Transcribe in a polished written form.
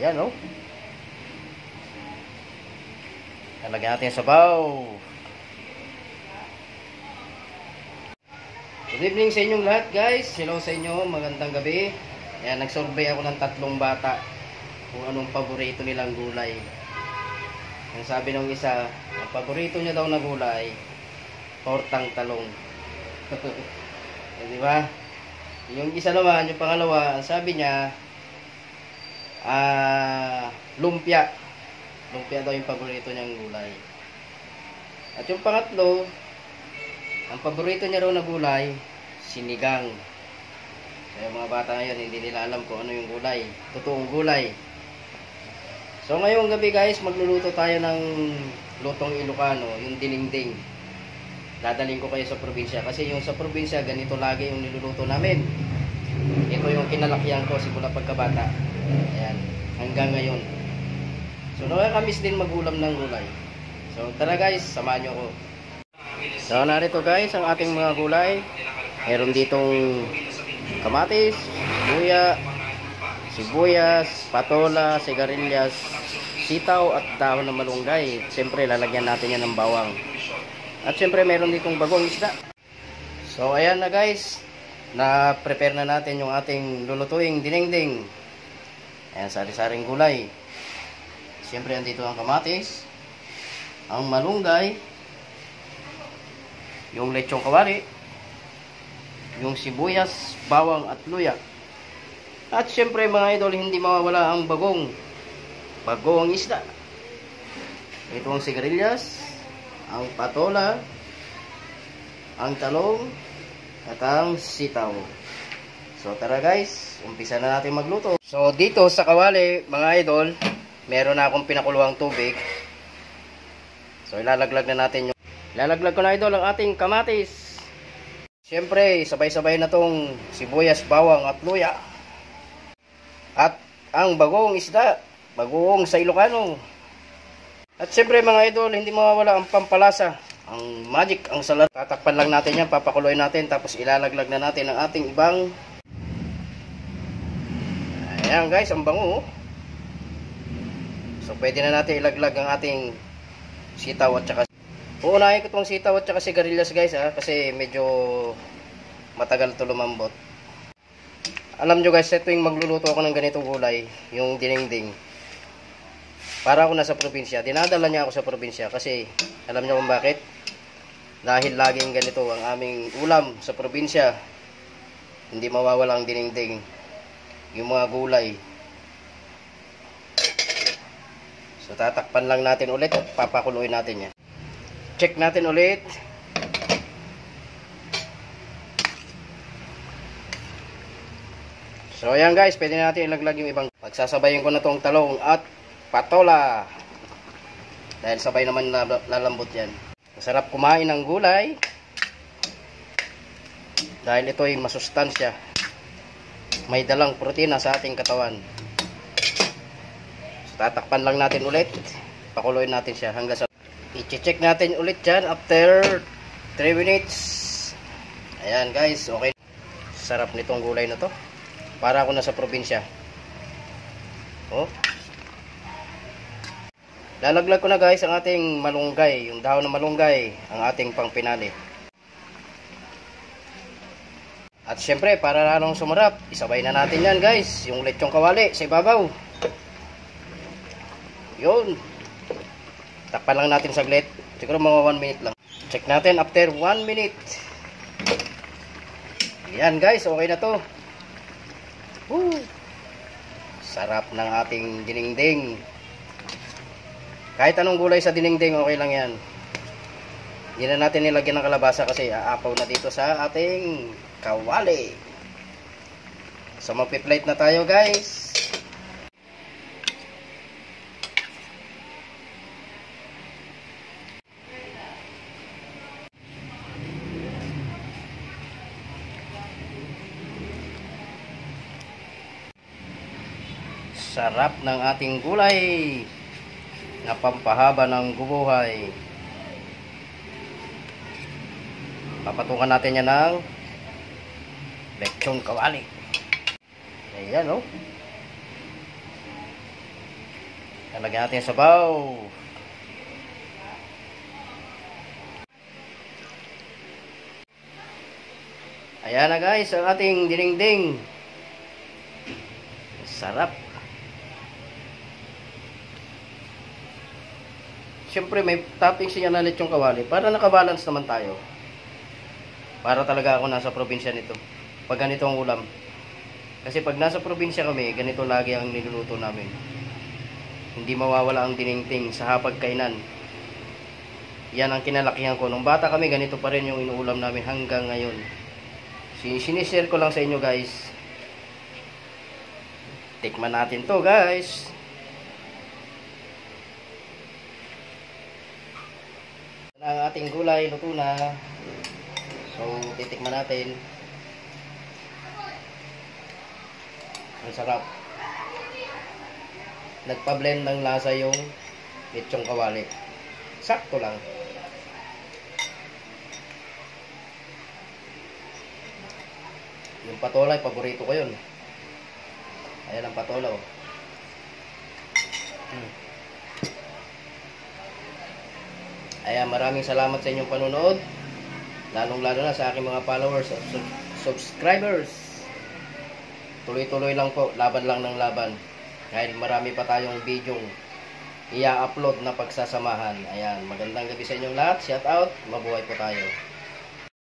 Ayan, oh. Lalagyan natin yung sabaw. Good evening sa inyong lahat, guys. Hello sa inyo, magandang gabi. Ayan, nag-survey ako ng 3 bata kung anong paborito nilang gulay. Ang sabi ng isa, ang paborito niya daw na gulay, tortang talong. Di ba? Yung isa naman, yung pangalawa, ang sabi niya, lumpia. Lumpia daw yung paborito niyang gulay. At yung pangatlo, ang paborito niya raw na gulay, sinigang. Kaya mga bata ngayon, hindi nila alam kung ano yung gulay. Totoong gulay. So ngayong gabi guys, magluluto tayo ng lutong Ilocano, yung dinengdeng. Dadaling ko kayo sa probinsya. Kasi yung sa probinsya, ganito lagi yung niluluto namin. Ito yung kinalakihan ko simula pagkabata. Ayan, hanggang ngayon. So nakakamiss din magulam ng gulay. So tara guys, samahan nyo ako. So narito guys ang ating mga gulay. Meron ditong kamatis, sibuyas, patola, sigarilyas, sitaw at dahon ng malunggay. Siyempre lalagyan natin yan ng bawang. At siyempre meron ditong bagong isda. So ayan na guys, na-prepare na natin yung ating lulutuing dinengdeng. Ayan, sari-saring gulay. Siyempre andito ang kamatis, ang malunggay, yung lechong kawali, yung sibuyas, bawang at luya. At siyempre mga idol, hindi mawawala ang bagong isda. Ito ang sigarilyas, ang patola, ang talong, at ang sitaw. So tara guys, umpisa na natin magluto. So dito sa kawali mga idol, meron na akong pinakuluang tubig. So ilalaglag na natin yung ilalaglag ko na idol ang ating kamatis. Siyempre sabay-sabay na tong sibuyas, bawang at luya. At ang bagong isda, bagong sa Ilocano. At siyempre mga idol, hindi mawawala ang pampalasa, ang magic, ang salat. Tatakpan lang natin yan, papakuloy natin, tapos ilalaglag na natin ang ating ibang. Ayan guys, ang bango. So pwede na natin ilaglag ang ating sitaw at saka. Uunahin ko itong sitaw at saka sigarilyas guys kasi medyo matagal ito lumambot. Alam nyo guys, ito yung magluluto ako ng ganitong gulay, yung dinengdeng. Para ako nasa probinsya, dinadala niya ako sa probinsya kasi alam nyo kung bakit? Dahil laging ganito ang aming ulam sa probinsya. Hindi mawawala ang dinengdeng, yung mga gulay. So tatakpan lang natin ulit at papakuloy natin yan. Check natin ulit. So ayan guys, pwede natin ilaglag yung ibang. Pagsasabayin ko na tong talong at patola. Dahil sabay naman lalambot yan. Masarap kumain ng gulay. Dahil ito ay masustansya. May dalang protina sa ating katawan. Tatakpan lang natin ulit. Pakuloyin natin siya hanggang sa i-check natin ulit dyan after 3 minutes. Ayan guys, okay. Sarap nitong gulay na to. Para ako nasa probinsya. Oh. Lalaglag ko na guys ang ating malunggay, yung dahon ng malunggay, ang ating pangpinali. At syempre, para lalong sumarap, isabay na natin yan guys, yung lechong kawali sa ibabaw. Yun. Takpan lang natin saglit. Siguro mga 1 minute lang. Check natin after 1 minute. Ayan guys, okay na to. Woo! Sarap ng ating dinengdeng. Kahit anong gulay sa dinengdeng, okay lang yan. Hindi na natin nilagyan ng kalabasa kasi aapaw na dito sa ating kawali. So magpi-plate na tayo guys. Sarap ng ating gulay na pampahaba ng bubuhay. Papatungan natin yan ng lechong kawali. Ayan, oh. Lalagyan natin sa sabaw. Ayan na guys, ang ating dinengdeng. Sarap. Siyempre may toppings niya na lechong kawali para nakabalance naman tayo. Para talaga ako nasa probinsya nito. Pag ganito ang ulam. Kasi pag nasa probinsya kami, ganito lagi ang niluluto namin. Hindi mawawala ang dinengdeng sa hapagkainan. Yan ang kinalakihan ko. Nung bata kami, ganito pa rin yung inuulam namin hanggang ngayon. Sinishare ko lang sa inyo guys. Tikman natin to guys. Ang ating gulay, luto na. So, titikman natin. Ang sarap. Nagpa-blend ng lasa yung lechong kawali. Sakto lang. Yung patola, paborito ko yun. Ayan ang patola, oh. Ayan, maraming salamat sa inyong panunood. Lalong-lalo na sa aking mga followers at subscribers. Tuloy-tuloy lang po, laban lang ng laban. Dahil marami pa tayong video i-upload na pagsasamahan. Ayan, magandang gabi sa inyong lahat. Shout out, mabuhay po tayo.